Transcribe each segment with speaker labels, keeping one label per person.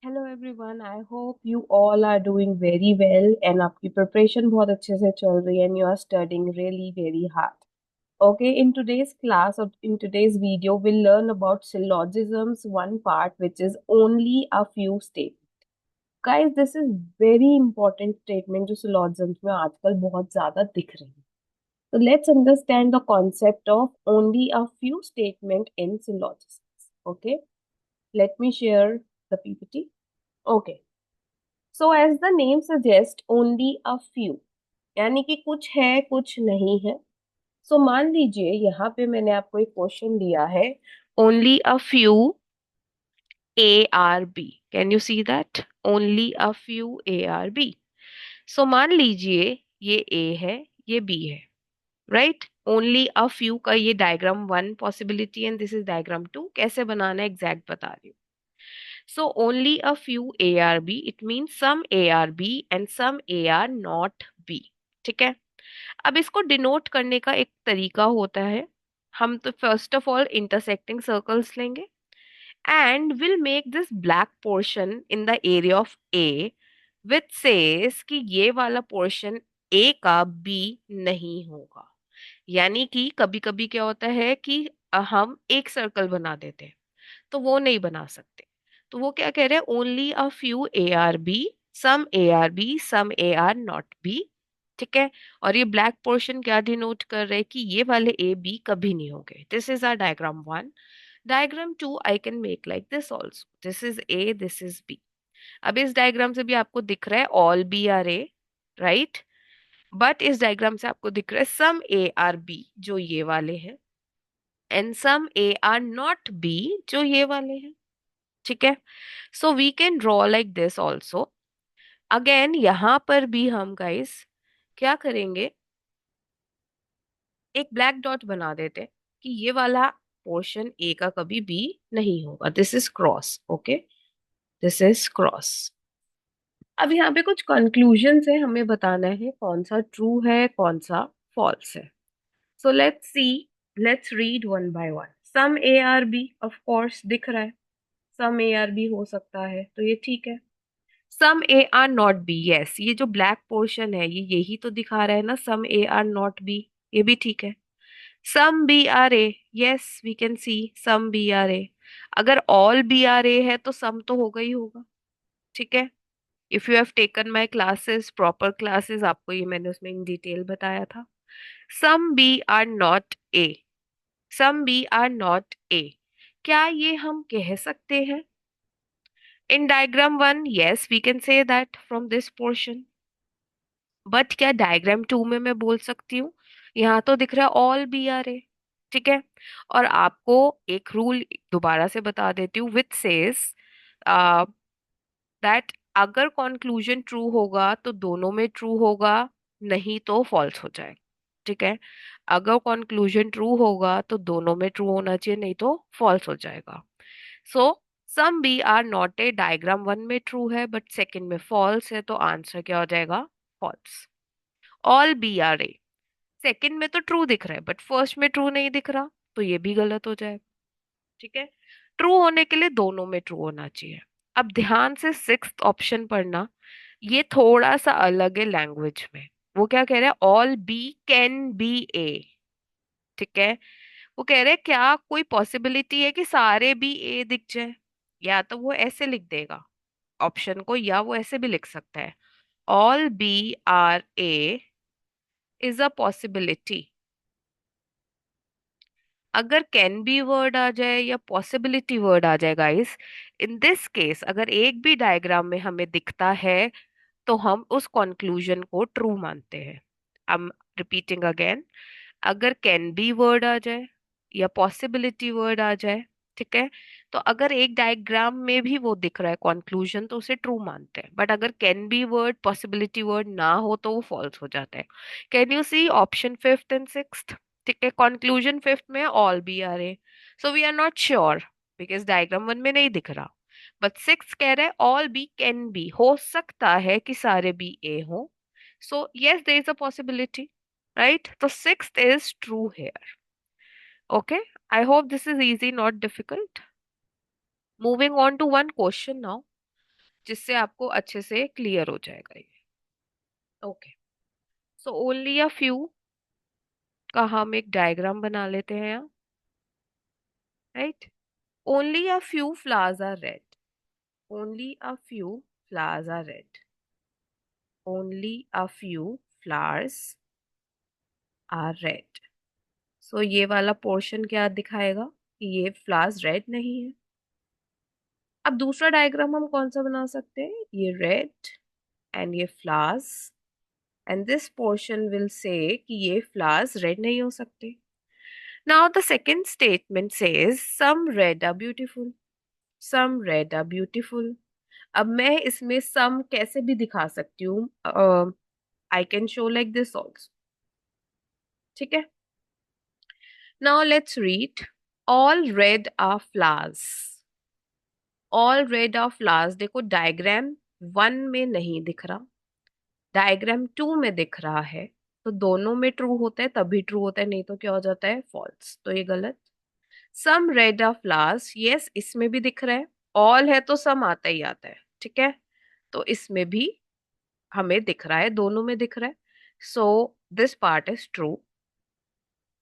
Speaker 1: Hello everyone, I hope you all are doing very well and आपकी preparation बहुत अच्छे से चल रही है and you are studying really very hard. Okay, in today's class or in today's video, we'll learn about syllogisms, one part which is only a few statements. Guys, this is very important statement जो syllogisms में आजकल बहुत ज्यादा दिख रही है. So let's understand the concept of only a few statement in syllogisms. Okay, let me share the PPT. Okay. So as the name suggest only a few, यानी कि कुछ है कुछ नहीं है. सो मान लीजिए यहाँ पे मैंने आपको एक क्वेश्चन दिया है, only a few A are B. Can you see that? Only a few A are B. So मान लीजिए ये ए है, ये बी है, राइट. ओनली अ फ्यू का ये diagram one possibility and this is diagram two. कैसे बनाना है एग्जैक्ट बता रही हूँ. So only a few A are B. It means some A are B and some A are not B. ठीक है. अब इसको डिनोट करने का एक तरीका होता है. हम तो first of all intersecting circles लेंगे and will make this black portion in the area of A which says कि ये वाला पोर्शन ए का बी नहीं होगा. यानी कि कभी कभी क्या होता है कि हम एक सर्कल बना देते हैं, तो वो नहीं बना सकते. तो वो क्या कह रहे हैं, only a few A are B, some A are B, some A are not B. ठीक है. और ये ब्लैक पोर्शन क्या डिनोट कर रहे हैं कि ये वाले ए बी कभी नहीं होंगे. This is our diagram one. Diagram two I can make like this also. This is A, this is B. अब इस डायग्राम से भी आपको दिख रहा है all B are A, right. But इस डायग्राम से आपको दिख रहा है सम ए आर बी जो ये वाले हैं and some A are not B जो ये वाले हैं. ठीक है. So we can draw like this also. Again यहां पर भी हम गाइस क्या करेंगे, एक ब्लैक डॉट बना देते हैं कि ये वाला पोर्शन ए का कभी भी नहीं होगा. This is cross. Okay, this is cross. अब यहाँ पे कुछ कंक्लूजन है, हमें बताना है कौन सा ट्रू है कौन सा फॉल्स है. So let's see, let's read one by one. Some A are B, of course दिख रहा है सम ए आर बी हो सकता है, तो ये ठीक है. Some A are not B, yes, ये जो ब्लैक पोर्शन है ये यही तो दिखा रहा है ना, some A are not B. ये भी ठीक है. Some B are A, yes we can see some B are A. अगर ऑल बी आर ए है तो सम तो होगा ही होगा. ठीक है. If you have taken my classes, proper classes, आपको ये मैंने उसमें इन डिटेल बताया था. Some B are not A, some B are not A. क्या ये हम कह सकते हैं in diagram one? Yes we can say that from this portion. But क्या डायग्राम टू में मैं बोल सकती हूँ? यहाँ तो दिख रहा है ऑल बी आर ए. ठीक है. और आपको एक रूल दोबारा से बता देती हूँ विच सेज दैट अगर कॉन्क्लूजन ट्रू होगा तो दोनों में ट्रू होगा, नहीं तो फॉल्स हो जाएगा. ठीक है. अगर कॉन्क्लूजन ट्रू होगा तो दोनों में ट्रू होना चाहिए, नहीं तो फॉल्स हो जाएगा. So some B are not A diagram one में ट्रू है बट सेकंड में फॉल्स है, तो आंसर क्या हो जाएगा? False. All B are A, second में तो ट्रू दिख रहा है बट फर्स्ट में ट्रू नहीं दिख रहा, तो ये भी गलत हो जाएगा. ठीक है. ट्रू होने के लिए दोनों में ट्रू होना चाहिए. अब ध्यान से सिक्स्थ ऑप्शन पढ़ना, ये थोड़ा सा अलग है लैंग्वेज में. वो क्या कह रहा है, ऑल बी कैन बी ए. ठीक है. वो कह रहे हैं क्या कोई पॉसिबिलिटी है कि सारे बी ए दिख जाए? या तो वो ऐसे लिख देगा ऑप्शन को, या वो ऐसे भी लिख सकता है, all B are A is a possibility. अगर कैन बी वर्ड आ जाए या पॉसिबिलिटी वर्ड आ जाए गाइस, इन दिस केस अगर एक भी डायग्राम में हमें दिखता है तो हम उस कंक्लूजन को ट्रू मानते हैं. I am repeating again. अगर कैन बी वर्ड आ जाए या पॉसिबिलिटी वर्ड आ जाए, ठीक है, तो अगर एक डायग्राम में भी वो दिख रहा है कंक्लूजन तो उसे ट्रू मानते हैं. बट अगर can be word possibility word ना हो तो वो फॉल्स हो जाता है. Can you see option fifth and sixth? ठीक है. कंक्लूजन फिफ्थ में ऑल बी आ रहे, so we are not sure because diagram one में नहीं दिख रहा. बट सिक्स कह रहे हैं ऑल बी कैन बी, हो सकता है कि सारे बी ए हो. So yes there is a possibility, right? So sixth is true here. Okay, I hope this is easy, not difficult. Moving on to one question now. जिससे आपको अच्छे से क्लियर हो जाएगा ये। Okay, so only a few का हम एक डायग्राम बना लेते हैं यहाँ, right. Only a few flowers are red, only a few flowers are red, only a few flowers are red. So ये वाला पोर्शन क्या दिखाएगा कि ये फ्लावर्स रेड नहीं है। अब दूसरा डायग्राम हम कौन सा बना सकते हैं, ये रेड एंड ये flowers, and this portion will say कि ये फ्लावर्स रेड नहीं हो सकते। Now the second statement says some red are beautiful, some red are beautiful. अब मैं इसमें सम कैसे भी दिखा सकती हूँ, I can show like this also, ठीक है। Now let's read, all red are flowers, all red are flowers. देखो डायग्राम 1 में नहीं दिख रहा, डायग्राम 2 में दिख रहा है, तो दोनों में ट्रू होता है तभी ट्रू होता है, नहीं तो क्या हो जाता है, फॉल्स, तो ये गलत। Some red are flowers, yes इसमें भी दिख रहा है, ऑल है तो सम आता ही आता है, ठीक है, तो इसमें भी हमें दिख रहा है, दोनों में दिख रहा है, so this part is true,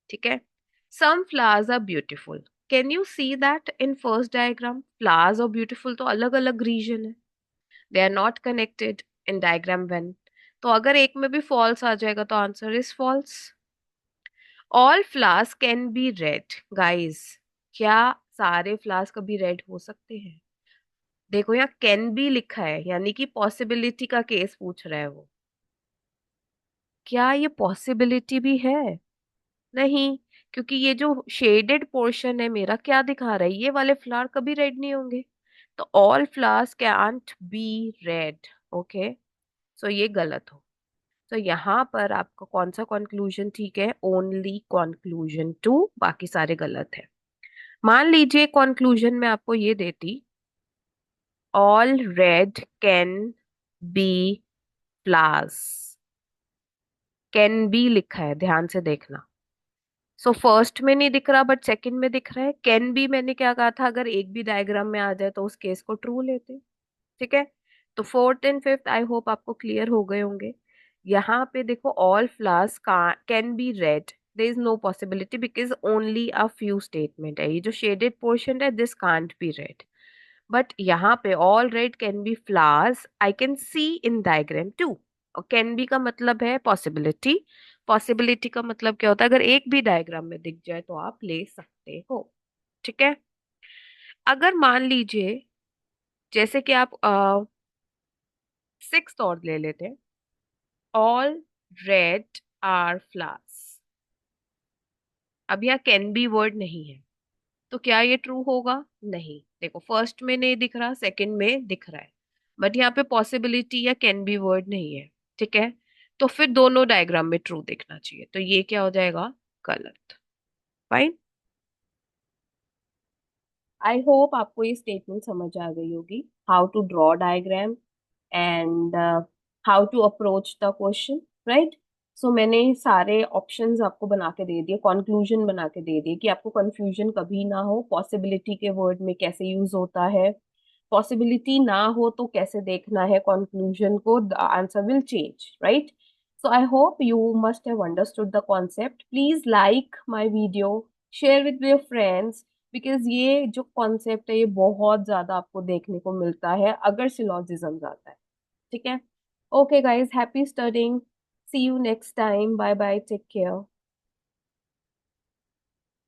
Speaker 1: ठीक है। Some flowers are beautiful, can you see that in first diagram flowers और ब्यूटीफुल तो अलग अलग रीजन है, they are not connected in diagram 1, तो अगर एक में भी फॉल्स आ जाएगा तो answer is false. All flowers can be red, guys क्या सारे फ्लावर्स कभी रेड हो सकते हैं? देखो यहाँ कैन बी लिखा है, यानी कि पॉसिबिलिटी का केस पूछ रहा है वो, क्या ये पॉसिबिलिटी भी है? नहीं, क्योंकि ये जो शेडेड पोर्शन है मेरा क्या दिखा रहा है, ये वाले फ्लावर कभी रेड नहीं होंगे, तो all flowers can't be red, okay, so ये गलत हो। तो यहाँ पर आपका कौन सा कंक्लूजन ठीक है, ओनली कंक्लूजन 2, बाकी सारे गलत है। मान लीजिए कंक्लूजन में आपको ये देती, all red can be flowers, can B लिखा है, ध्यान से देखना, सो फर्स्ट में नहीं दिख रहा बट सेकंड में दिख रहा है। कैन बी मैंने क्या कहा था, अगर एक भी डायग्राम में आ जाए तो उस केस को ट्रू लेते, ठीक है। तो fourth and fifth I hope आपको क्लियर हो गए होंगे। यहाँ पे देखो all flowers can be red, there is no possibility because only a few statement है, ये जो शेडेड पोर्शन है this can't be red, but यहाँ पे all red can be flowers I can see in diagram 2, और can be का मतलब है पॉसिबिलिटी, पॉसिबिलिटी का मतलब क्या होता है, अगर एक भी डायग्राम में दिख जाए तो आप ले सकते हो, ठीक है। अगर मान लीजिए जैसे कि आप सिक्स और ले लेते हैं, ऑल रेड आर फ्लावर्स, अब यहाँ कैन बी वर्ड नहीं है, तो क्या ये ट्रू होगा? नहीं, देखो फर्स्ट में नहीं दिख रहा, सेकंड में दिख रहा है, बट यहाँ पे पॉसिबिलिटी या कैन बी वर्ड नहीं है, ठीक है, तो फिर दोनों डायग्राम में ट्रू दिखना चाहिए, तो ये क्या हो जाएगा, गलत। फाइन, आई होप आपको ये स्टेटमेंट समझ आ गई होगी, how to draw diagram and how to approach the question, right. So मैंने सारे ऑप्शंस आपको बना के दे दिए, कंक्लूजन बना के दे दिए कि आपको कंफ्यूजन कभी ना हो, पॉसिबिलिटी के वर्ड में कैसे यूज होता है, पॉसिबिलिटी ना हो तो कैसे देखना है कंक्लूजन को, the answer will change, right. So I hope you must have understood the concept, please like my video, share with your friends, because ये जो कॉन्सेप्ट है ये बहुत ज्यादा आपको देखने को मिलता है अगर सिलॉजिज्म आता है, ठीक है। Okay guys, happy studying, see you next time, bye bye, take care.